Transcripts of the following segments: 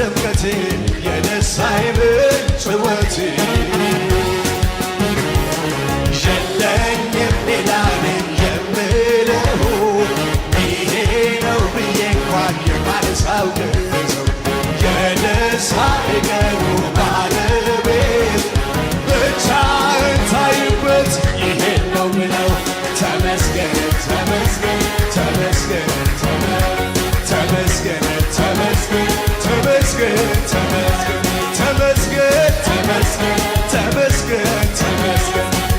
ድምቀቴ የደስታዬ ምንጭ ሕይወቴ የለኝም ሌላ ነኝ የምለው ይሄ ነው ብዬ እንኳን የማነሳው ገንዘብ የደስታዬ ቀኑ ባለቤት ብቻህን ታይበት ይሄ ነው ምለው ተመስገን ተመስገን ተመስገን ተመስገን ተመስገን ተመስገን ተመስገን ተመስገን ተመስገን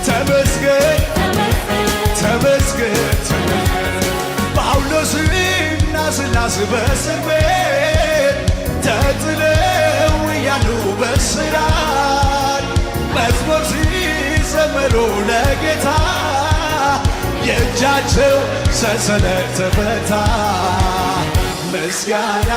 ተመስገን ተመስገን ጳውሎስና ሲላስ በእስር ቤት ተጥለው እያሉ በእስራት መዝሙር ሲዘምሩ ለጌታ የእጃቸው ሰንሰለት ተፈታ ምስጋና